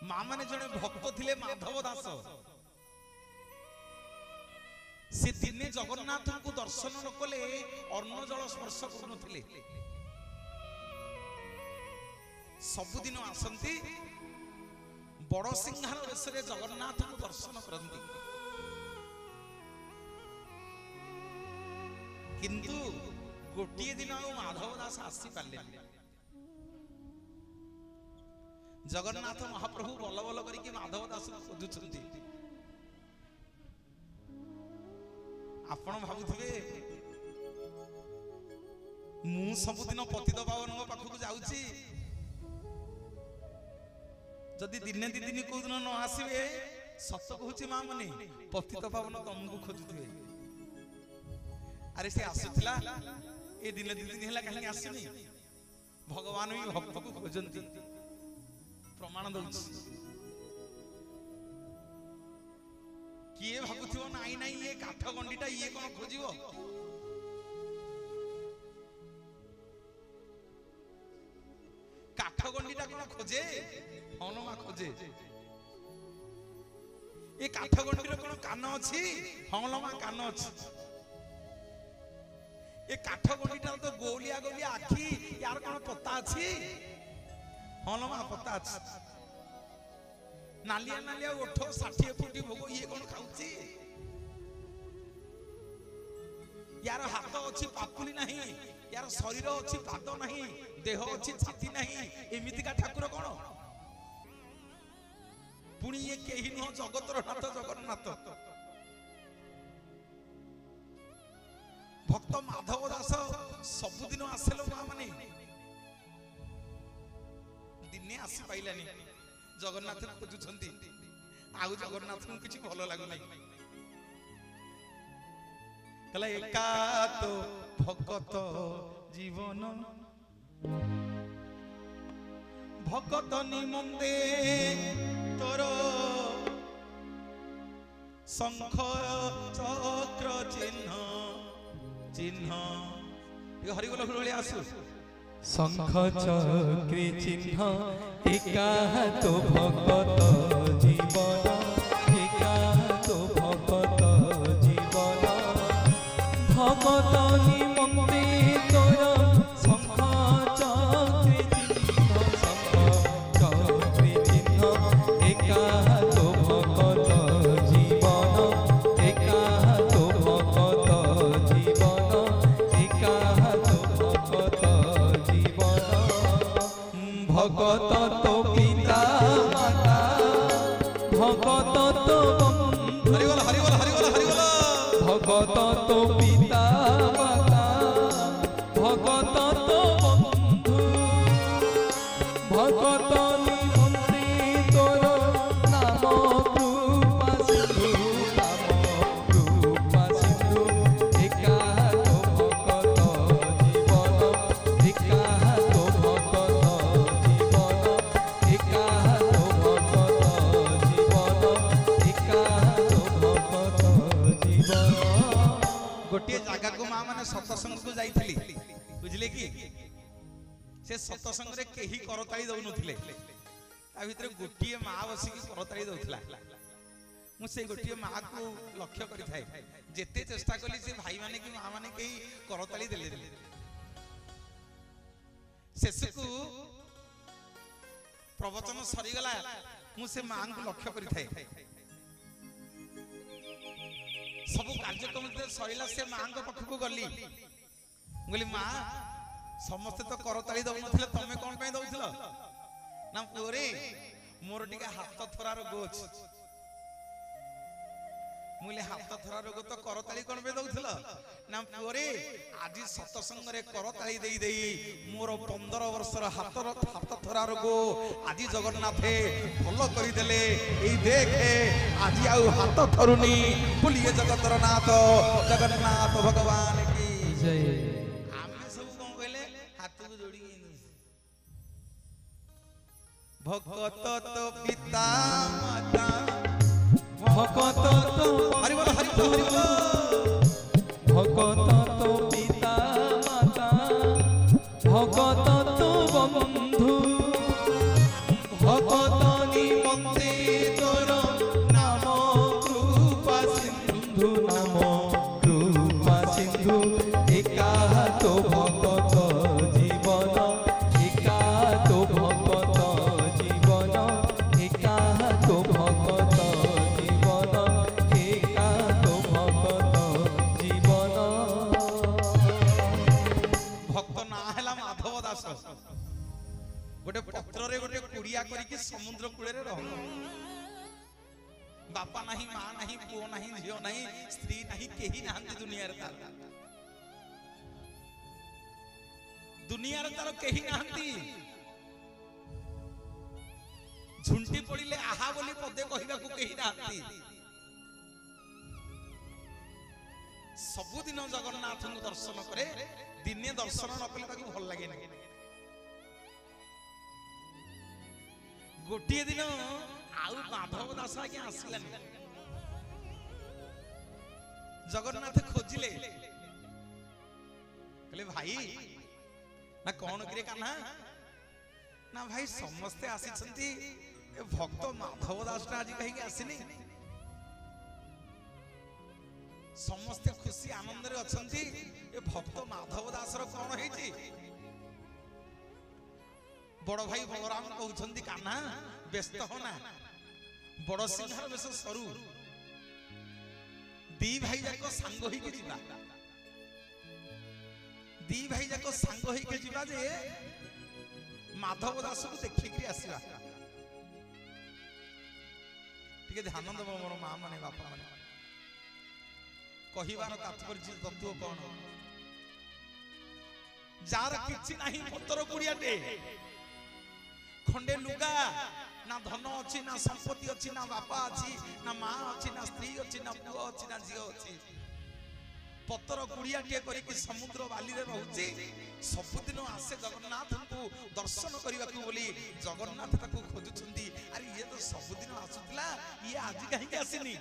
माँ माने जने भक्त थिले माधव दास से दिने जगन्नाथ को दर्शन न कले अन्न जल स्पर्श करुनथिले सबुदिन आसंती बड़ सिंहार वेशरे जगन्नाथ को दर्शन करती किंतु गोटे दिन माधव दास आसी पारे जगन्नाथ महाप्रभु बल बल करके माधव दास खोजुंट आपण भावुवे मु सबुदिन पतित पावन पाखक जाऊँगी जदि दिने दी दिन कौ दिन न आसवे सत कहूँ माँ मैंने पतित पावन तुमको खोजुवे अरे से आसुला ए दिन दी दिन है कहीं आसनी भगवान भी भक्त को खोजती प्रमाण दौर किए भावुव नाई नाई ये काठ गंडीटा ये कौन खोज काठ गंडीटा कौन खोजे हनुमा खोजे ये काठ गंडीर कौन कान अच्छी हनुमा कान अच्छी ये काठ गंडीटा तो गोलिया गोलिया आखि यार कौन पता अच्छी हनुमा पता अच्छी नालिया नालिया ओठ 60 फुटी भोग ये कौन खाऊची यार हाथ अच्छी पापुली नहीं यार शरीर अच्छी पाद नहीं देह अच्छी छाती नहीं एमिति का ठाकुर कौन पुणी ये कहीं नुह जगतर नाथ जगन्नाथ भक्त माधव दास सबुदिन आसेलो माँ माने दिने आसी पाइलानी जगन्नाथ खोजुंट आउ जगन्नाथ को किसी भल लगुना कहला एका तो भगत जीवन भगत निमंदे तोर शंख चक्र चिन्ह चिन्ह हरिगोल फुल आसु शंख चक्र चिन्ह एका तो भगत जीवन एका तो भगत जीवन भगत निमंते तोर शंख चक्र चिन्ह शंख चक्र चिन्ह एका तो भगत जीवन एका तो भगत जीवन एका तो भगत जीवन भगत तो पिता माता भगत तो हरिगोल हरिगोल हरिगोल हरिगोल भगत तो पिता माता भगत तो बंधु भगत निमंते तोर नाम कृपा सिंधु नाम कृपा सिंधु एका तो भगत जीवन एका तो भगत जीवन एका तो भगत जीवन एका तो भगत जीवन गोटे जगह को माँ मैंने सत्संग को जाइली बुझले कि से सत्संग रे केही करताली दउ नथिले ता भितर गोटे माँ बसिकी करताली दउथला मु से गोटे माँ को लक्ष्य करि थाए जेते चेष्टा कली से भाई माने कि माँ माने केही करताली देले देले शेषकु प्रवचन सरी गला मु से माँ को लक्ष्य करि थाए सब कार्यक्रम सरिला से माँ पाखक गली बोली माँ समस्ते तो करताली दउ नथिले तमे कोन पे दउथिल ना पुरे मोर टिका हाथ थरा रोग अछि मुले हाथ थरा रोग तो करताली कोन पे दउथिल ना पुरे आज सत्संग रे करताली देई देई मोर 15 वर्षर हाथ थरा रोग आज जगन्नाथे भलो करि देले एई देखे आज आउ हाथ थरुनी बोलिए जगतर नाथ जगन्नाथ भगवान की जय भगत तो पिता माता भगत तो हरिबोल हरिबोल हरिबोल भगत तो पिता माता भगत तो बंधु भगत মন্ত্রী তোর নাম কৃপা সিন্ধু নাম কৃপা সিন্ধু একা তো ভকত জীবন একা তো ভকত জীবন একা তো ভকত জীবন একা তো ভকত জীবন। ভক্ত না হেলা মাধব দাস গোটে পত্ରରେ গোটে কুড়িয়া করিକି ସମୁଦ୍ର କୂଳରେ ରହ। ବାପା ନାହିଁ, ମା ନାହିଁ, ପୁଅ ନାହିଁ, ଝିଅ ନାହିଁ, ସ୍ତ୍ରୀ ନାହିଁ, କେହି ନାହାନ୍ତି ଦୁନିଆରେ ତାର। ଦୁନିଆରେ ତାର କେହି ନାହାନ୍ତି। ଝୁଣ୍ଟି ପଡ଼ିଲେ ଆହା ବୋଲି ପଦେ କହିବାକୁ କେହି ନାହାନ୍ତି। ସବୁଦିନ ଜଗନ୍ନାଥଙ୍କୁ ଦର୍ଶନ କରେ, ଦିନେ ଦର୍ଶନ ନ କଲେ ତାକୁ ଭଲ ଲାଗେ ନାହିଁ। ଗୋଟିଏ ଦିନ ଆଉ ମାଧବ ଦାସ ଆଜ୍ଞା ଆସିଲାନି। ଜଗନ୍ନାଥ ଖୋଜିଲେ, କହିଲେ ଭାଇ ନା କଣ କିରେ କାହ୍ନା? ନା ଭାଇ ସମସ୍ତେ ଆସିଛନ୍ତି, ଏ ଭକ୍ତ ମାଧବ ଦାସଟା ଆଜି କାହିଁକି ଆସିନି? ସମସ୍ତେ ଖୁସି ଆନନ୍ଦରେ ଅଛନ୍ତି, ଏ ଭକ୍ତ ମାଧବ ଦାସର କଣ ହେଇଛି? ବଡ଼ ଭାଇ ବଳରାମ କହୁଛନ୍ତି କାହ୍ନା ବ୍ୟସ୍ତ ହନା, ବଡ଼ ସିଂହାର ବେଶ ସରୁ, ଦି ଭାଇ ଯାକ ସାଙ୍ଗ ହେଇକି ଯିବା, ଦି ଭାଇ ଯାକ ସାଙ୍ଗ ହେଇକି ଯିବା ଯେ ମାଧବ ଦାସକୁ ଦେଖିକିରି ଆସିବା। ଟିକେ ଧ୍ୟାନ ଦେବ ମୋର ମା ମାନେ, ବାପା ମାନେ। କହିବାର ତାତ୍ପର୍ଯ୍ୟ ତତ୍ତ୍ୱ କଣ? ଯାର କିଛି ନାହିଁ, ପତର କୁଡ଼ିଆଟେ, ଖଣ୍ଡେ ଲୁଗା, ନା ଧନ ଅଛି, ନା ସମ୍ପତ୍ତି ଅଛି, ନା ବାପା ଅଛି, ନା ମା ଅଛି, ନା ସ୍ତ୍ରୀ ଅଛି, ନା ପୁଅ ଅଛି, ନା ଝିଅ ଅଛି, ପତର କୁଡ଼ିଆଟିଏ କରିକି ସମୁଦ୍ର ବାଲିରେ ରହୁଛି। ସବୁଦିନ ଆସେ ଜଗନ୍ନାଥଙ୍କୁ ଦର୍ଶନ କରିବାକୁ ବୋଲି ଜଗନ୍ନାଥ ତାକୁ ଖୋଜୁଛନ୍ତି। ଆରେ ଇଏ ତ ସବୁଦିନ ଆସୁଥିଲା, ଇଏ ଆଜି କାହିଁକି ଆସିନି?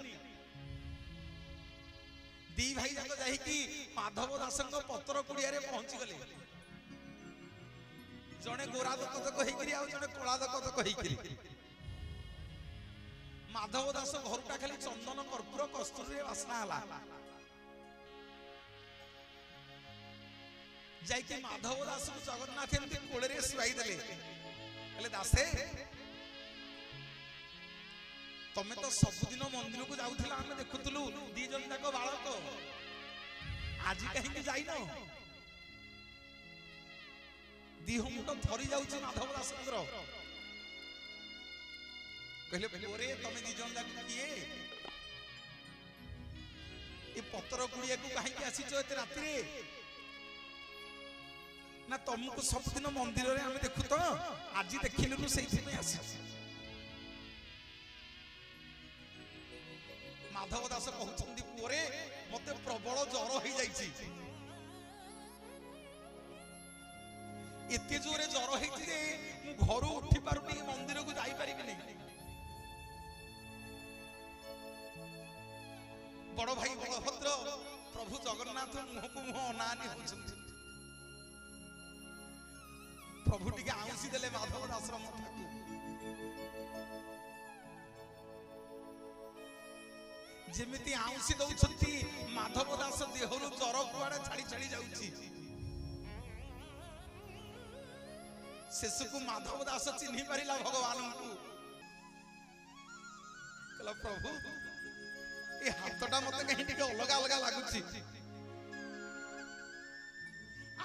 ଦି ଭାଇ ଯାକ ଯାଇକି ମାଧବ ଦାସଙ୍କ ପତର କୁଡ଼ିଆରେ ପହଞ୍ଚି ଗଲେ। ଜଣେ ଗୋରା ଦକତକ ହେଇକିରି, ଆଉ ଜଣେ କଳା ଦକତକ ହେଇକିରି। ମାଧବ ଦାସ ଘରଟା ଖାଲି ଚନ୍ଦନ କର୍ପୂର କସ୍ତୁରୀରେ ବାସ୍ନା ହେଲା। ଯାଇକି ମାଧବ ଦାସକୁ ଜଗନ୍ନାଥ ଏମିତି କୋଳରେ ଶୁଆଇ ଦେଲେ, କହିଲେ ଦାସେ ତମେ ତ ସବୁଦିନ ମନ୍ଦିରକୁ ଯାଉଥିଲ, ଆମେ ଦେଖୁଥିଲୁ ଦି ଜଣ ଯାକ ବାଳକ, ଆଜି କାହିଁକି ଯାଇନ? ଦିହ ମୁଣ୍ଡ ଥରି ଯାଉଛି ମାଧବ ଦାସଙ୍କର। କହିଲେ ପରେ ତମେ ଦି ଜଣ ଯାକ କିଏ? ଏ ପତର କୁଡ଼ିଆକୁ କାହିଁକି ଆସିଛ ଏତେ ରାତିରେ? ନା ତମକୁ ସବୁଦିନ ମନ୍ଦିରରେ ଆମେ ଦେଖୁ ତ, ଆଜି ଦେଖିଲୁନୁ ସେଇଥିପାଇଁ ଆସିଛୁ। ମାଧବ ଦାସ କହୁଛନ୍ତି ପୁଅରେ ମତେ ପ୍ରବଳ ଜ୍ୱର ହେଇଯାଇଛି, ଏତେ ଜୋରେ ଜ୍ୱର ହେଇଛି ଯେ ମୁଁ ଘରୁ ଉଠି ପାରୁନି, ମନ୍ଦିରକୁ ଯାଇପାରିବିନି। ବଡ ଭାଇ ବଳଭଦ୍ର ପ୍ରଭୁ ଜଗନ୍ନାଥ ମୁହଁକୁ ମୁହଁ ଅନାନି ହଉଛନ୍ତି। ପ୍ରଭୁ ଟିକେ ଆଉଁସି ଦେଲେ ମାଧବ ଦାସର ମୁହଁକୁ। ଯେମିତି ଆଉଁସି ଦଉଛନ୍ତି, ମାଧବ ଦାସ ଦେହରୁ ଜ୍ୱର କୁଆଡେ ଛାଡି ଛାଡି ଯାଉଛି। ଶେଷକୁ ମାଧବ ଦାସ ଚିହ୍ନି ପାରିଲା ଭଗବାନଙ୍କୁ। କହିଲା ପ୍ରଭୁ ଏ ହାତଟା ମତେ କାହିଁ ଟିକେ ଅଲଗା ଅଲଗା ଲାଗୁଛି,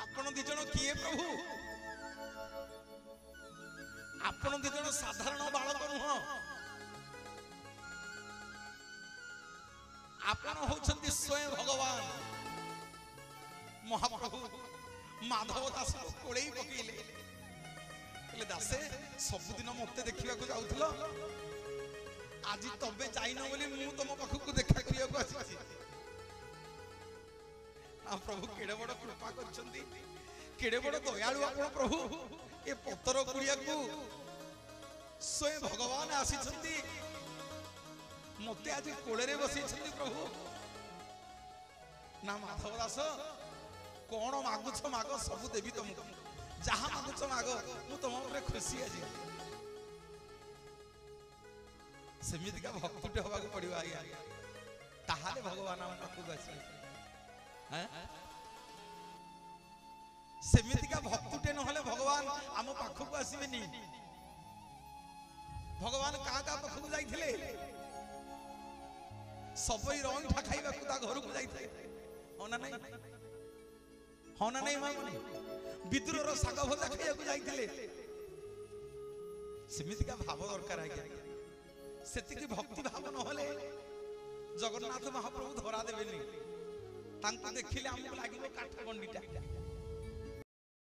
ଆପଣ ଦି ଜଣ କିଏ ପ୍ରଭୁ? ଆପଣ ଦି ଜଣ ସାଧାରଣ ବାଳକ ନୁହଁ, ଆପଣ ହଉଛନ୍ତି ସ୍ୱୟଂ ଭଗବାନ। ମହାପ୍ରଭୁ ମାଧବ ଦାସକୁ କୋଳେଇ ପକେଇଲେ, କହିଲେ ଦାସେ ସବୁଦିନ ମତେ ଦେଖିବାକୁ ଯାଉଥିଲ, ଆଜି ତମେ ଯାଇନ ବୋଲି ମୁଁ ତମ ପାଖକୁ ଦେଖା କରିବାକୁ ଆସିଛି। ପ୍ରଭୁ କେଡେ ବଡ କୃପା କରିଛନ୍ତି, କେଡେ ବଡ ଦୟାଳୁ ଆପଣ ପ୍ରଭୁ। ଏ ପତର କୁଡ଼ିଆକୁ ସ୍ୱୟଂ ଭଗବାନ ଆସିଛନ୍ତି, ମତେ ଆଜି କୋଳରେ ବସେଇଛନ୍ତି ପ୍ରଭୁ। ନା ମାଧବ ଦାସ କଣ ମାଗୁଛ ମାଗ, ସବୁ ଦେବି ତମକୁ, ଯାହା ମାଗୁଛ ମାଗ, ମୁଁ ତମ ଉପରେ ଖୁସି ଆଜି। ସେମିତିକା ଭକ୍ତଟେ ହବାକୁ ପଡିବ ଆଜ୍ଞା, ତାହେଲେ ଭଗବାନ ଆମ ପାଖକୁ ଆସିବେ। ସେମିତିକା ଭକ୍ତଟେ ନହେଲେ ଭଗବାନ ଆମ ପାଖକୁ ଆସିବେନି। ଭଗବାନ କାହା କାହା ପାଖକୁ ଯାଇଥିଲେ? ସବଇ ରଇଠା ଖାଇବାକୁ ତା ଘରକୁ ଯାଇଥିଲେ, ହଁ ନା ନାଇଁ? ହଁ ନା ନାଇଁ ମାମୁନି? ବିଦୁରର ଶାଗ ଭଜା ଖାଇବାକୁ ଯାଇଥିଲେ। ସେମିତିକା ଭାବ ଦରକାର ଆଜ୍ଞା। ସେତିକି ଭକ୍ତି ଭାବ ନହେଲେ ଜଗନ୍ନାଥ ମହାପ୍ରଭୁ ଧରା ଦେବେନି। ତାଙ୍କୁ ଦେଖିଲେ ଆମକୁ ଲାଗିବ କାଠ ଗଣ୍ଡିଟା।